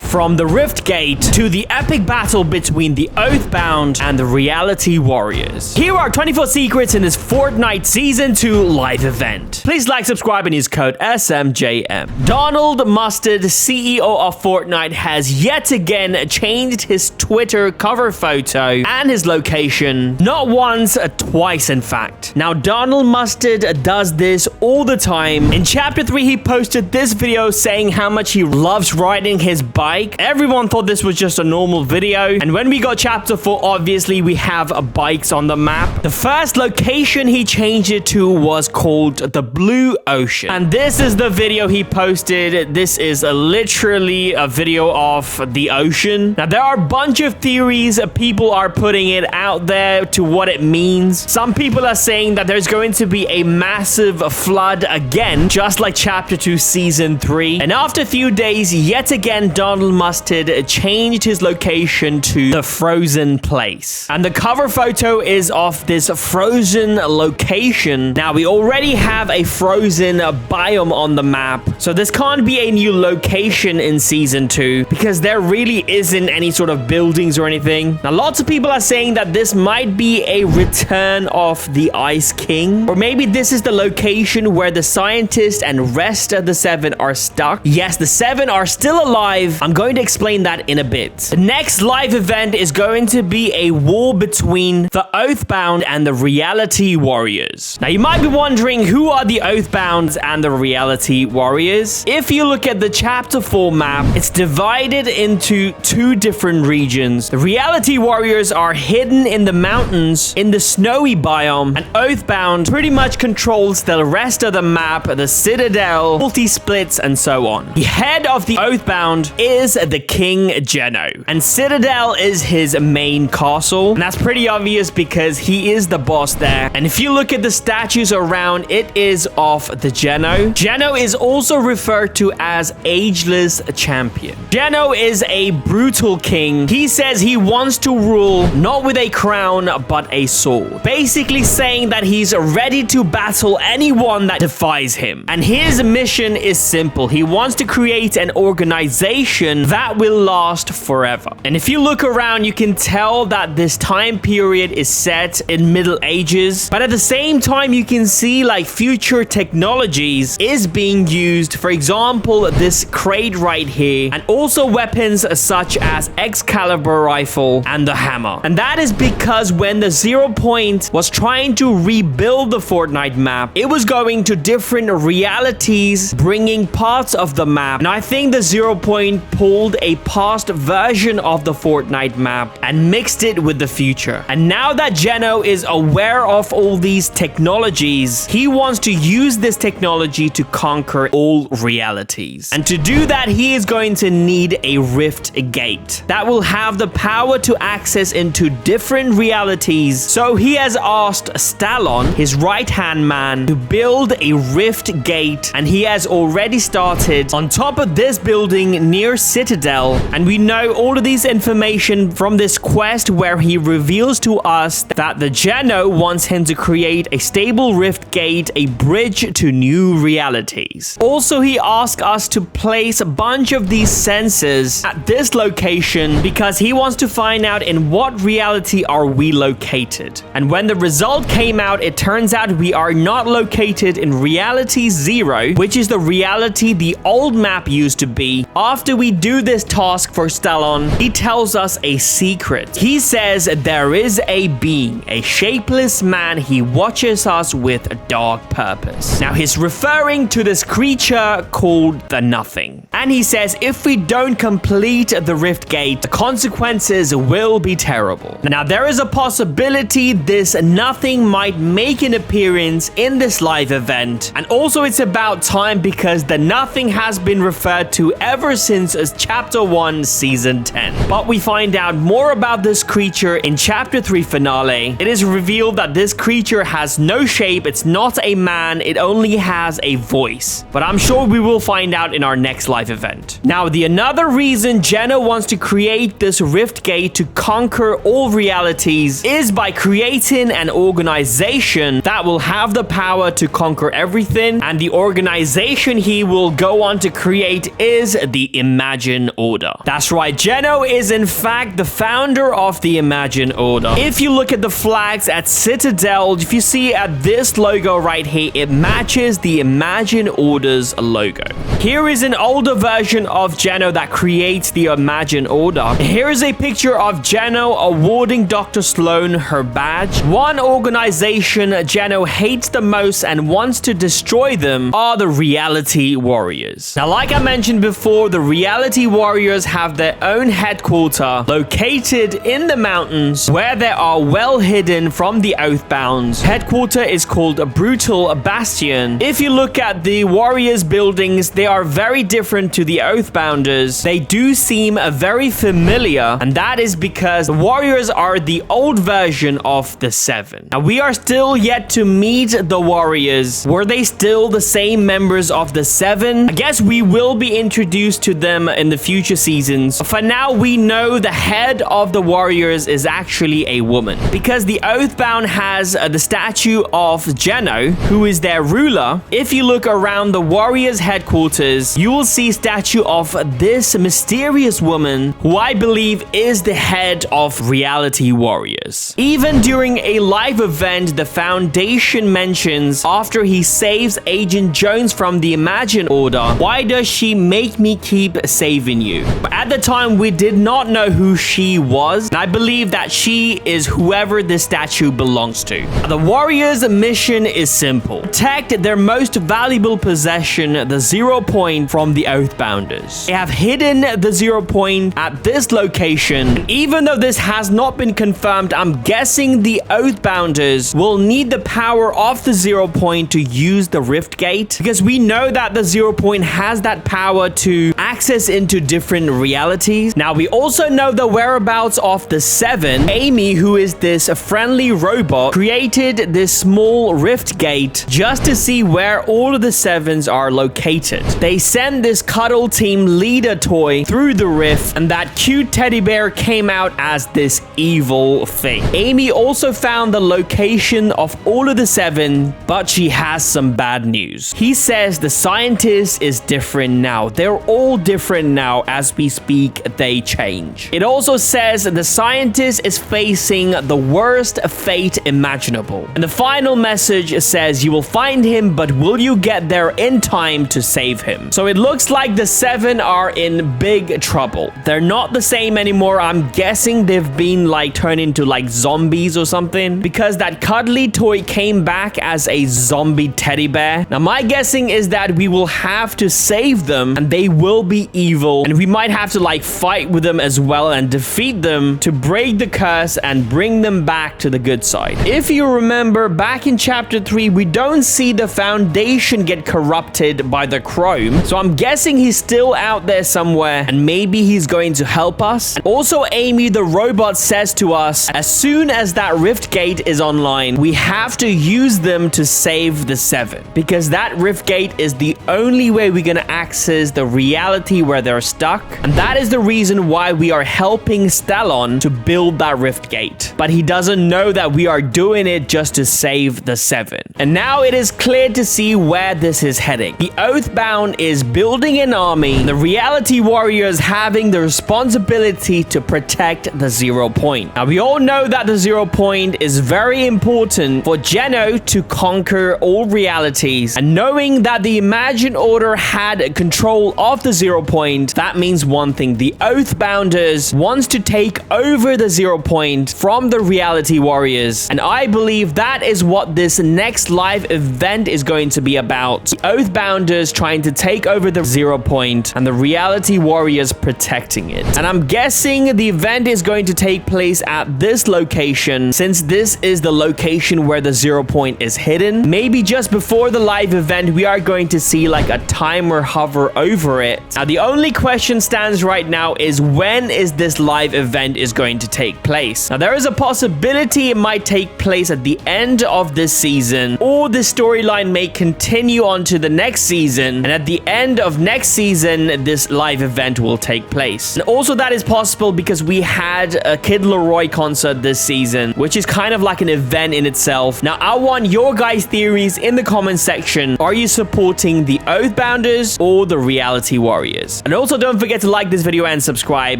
from the Rift Gate to the epic battle between the Oathbound and the Reality Warriors. Here are 24 secrets in this Fortnite Season 2 live event. Please like, subscribe, and use code SMJM. Donald Mustard, CEO of Fortnite, has yet again changed his Twitter cover photo and his location. Not once, twice in fact. Now, Donald Mustard does this all the time. In Chapter 3, he posted this video saying how much he loves riding his bike. Everyone thought this was just a normal video. And when we got Chapter 4, obviously we have bikes on the map. The first location he changed it to was called the Blue Ocean. And this is the video he posted. This is literally a video of the ocean. Now, there are a bunch of theories. People are putting it out there to what it means. Some people are saying that there's going to be a massive flood again, just like Chapter 2 Season 3. And after a few days, yet again, Donald Mustard changed his location to the frozen place. And the cover photo is of this frozen location. Now, we already have a frozen biome on the map, so this can't be a new location in Season 2 because there really isn't any sort of buildings or anything. Now, lots of people are saying that this might be a return of the Ice King, or maybe this is the location where the scientist and rest of the 7 are stuck. Yes, the 7 are still alive. I'm going to explain that in a bit. The next live event is going to be a war between the Oathbound and the Reality Warriors. Now, you might be wondering, who are the Oathbounds and the Reality Warriors? If you look at the Chapter 4 map, it's divided into 2 different regions. The Reality Warriors are hidden in the mountains in the snowy biome, and Oathbound pretty much controls the rest of the map, the Citadel, multi-splits, and so on. The head of the Oathbound is the King Geno, and Citadel is his main castle, and that's pretty obvious because he is the boss there. And if you look at the statues around, it is of the Geno. Geno is also referred to as Ageless Champion. Geno is a brutal king. He says he wants to rule not with a crown but a sword, basically saying that he's ready to battle anyone that defies him. And his mission is simple. He wants to create an organization that will last forever. And if you look around, you can tell that this time period is set in Middle Ages, but at the same time you can see like future technologies is being used. For example, this crate right here, and also weapons such as Excalibur rifle and the hammer. And that is because when the 0 Point was trying to rebuild the Fortnite map, it was going to different realities, bringing parts of the map. And I think the 0 Point pulled a past version of the Fortnite map and mixed it with the future. And now that Geno is aware of all these technologies, he wants to use this technology to conquer all realities. And to do that, he is going to need a Rift Gate that will have the power to access into different realities. So he has asked Stallon, his right-hand man, to build a Rift Gate, and he has already started on top of this building near Citadel. And we know all of these information from this quest where he reveals to us that the Geno wants him to create a stable Rift Gate, a bridge to new realities. Also, he asked us to place a bunch of these sensors at this location because he wants to find out in what reality are we located. And when the result came out, it turns out we are not located in reality 0, which is the reality the old map used to be. After we do this task for Stallon, he tells us a secret. He says there is a being, a shapeless man. He watches us with a dark purpose. Now, he's referring to this creature called the Nothing. And he says if we don't complete the Rift Gate, the consequences will be terrible. Now, there is a possibility this Nothing might make an appearance in this live event. And also, it's about time because the Nothing has been referred to ever since Chapter 1 Season 10. But we find out more about this creature in Chapter 3 finale. It is revealed that this creature has no shape, it's not a man, it only has a voice. But I'm sure we will find out in our next live event. Now, the another reason Jenna wants to create this rift gate to conquer all realities is by creating an organization that will have the power to conquer everything, and the organization he will go on to create is the Imagine Order. That's right, Jenna is in fact the founder of the Imagine Order. If you look at the flags at Citadel, if you see at this logo right here, it matches the Imagine Order's logo. Here is an older version of Jenna that creates the Imagine Order. Here is a picture of Jenna awarding Dr. Sloan her badge. One organization Jenna hates the most and wants to destroy them are the Reality Warriors. Now, like I mentioned before, the Reality Warriors have their own headquarters located in the mountains where they are well hidden from the Oathbound. Headquarters is called a Brutal Bastion. If you look at the Warriors buildings, they are very different to the Oathbounders. They do seem very familiar, and that is because the Warriors are the old version of the Seven. Now, we are still yet to meet the Warriors. Were they still the same members of the Seven? I guess we will be introduced to them in the future seasons. For now, we know the head of the Warriors is actually a woman, because the Oathbound has the statue of Jenna, who is their ruler. If you look around the Warriors headquarters, you will see a statue of this mysterious woman, who I believe is the head of Reality Warriors. Even during a live event, the Foundation mentions after he saves Agent Jones from the Imagine Order, "Why does she make me keep saving you?" But at the time, we did not know who she was, and I believe that she is whoever this statue belongs to. The Warriors' mission is simple: protect their most valuable possession, the Zero Point, from the Oathbounders. They have hidden the Zero Point at this location. Even though this has not been confirmed, I'm guessing the Oathbounders will need the power of the Zero Point to use the Rift Gate, because we know that the Zero Point has that power to access into different realities. Now, we also know the whereabouts of the Seven. Amy, who is this friendly robot, created this small Rift Gate just to see where all of the Sevens are located. They sent this Cuddle Team leader toy through the rift, and that cute teddy bear came out as this evil thing. Amy also found the location of all of the Seven, but she has some bad news. He says the scientist is different now. They're all different now. As we speak, they change. It also says the scientist is facing the worst fate imaginable. And the final message says you will find him, but will you get there in time to save him? So it looks like the Seven are in big trouble. They're not the same anymore. I'm guessing they've been like turned into like zombies or something, because that cuddly toy came back as a zombie teddy bear. Now, my guessing is that we will have to save them, and they will be evil, and we might have to like fight with them as well and defeat them to break the curse and bring them back to the good side. If you remember back in chapter 3, we don't see the Foundation get corrupted by the Chrome, so I'm guessing he's still out there somewhere, and maybe he's going to help us. And also, Amy the robot says to us, as soon as that Rift Gate is online, we have to use them to save the Seven, because that Rift Gate is the only way we're gonna access the reality where they're stuck, and that is the reason why we are helping Stellon to build that Rift Gate. But he doesn't know that we are doing it just to save the Seven. And now it is clear to see where this is heading. The Oathbound is building an army, the Reality Warriors having the responsibility to protect the Zero Point. Now, we all know that the Zero Point is very important for Jenna to conquer all realities, and knowing that the Imagine Order had control of the Zero Point, that means one thing: the Oathbounders wants to take over the Zero Point from the Reality Warriors, and I believe that is what this next live event is going to be about. The Oathbounders trying to take over the Zero Point, and the Reality Warriors protecting it. And I'm guessing the event is going to take place at this location, since this is the location where the Zero Point is hidden. Maybe just before the live event, we are going to see like a timer hover over it. Now, the only question stands right now is when is this live event is going to take place. Now, there is a possibility it might take place at the end of this season, season, or the storyline may continue on to the next season, and at the end of next season, this live event will take place. And also that is possible because we had a Kid Laroi concert this season, which is kind of like an event in itself. Now, I want your guys' theories in the comment section. Are you supporting the Oathbounders or the Reality Warriors? And also don't forget to like this video and subscribe.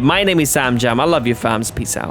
My name is Sam Jam. I love you, fams. Peace out.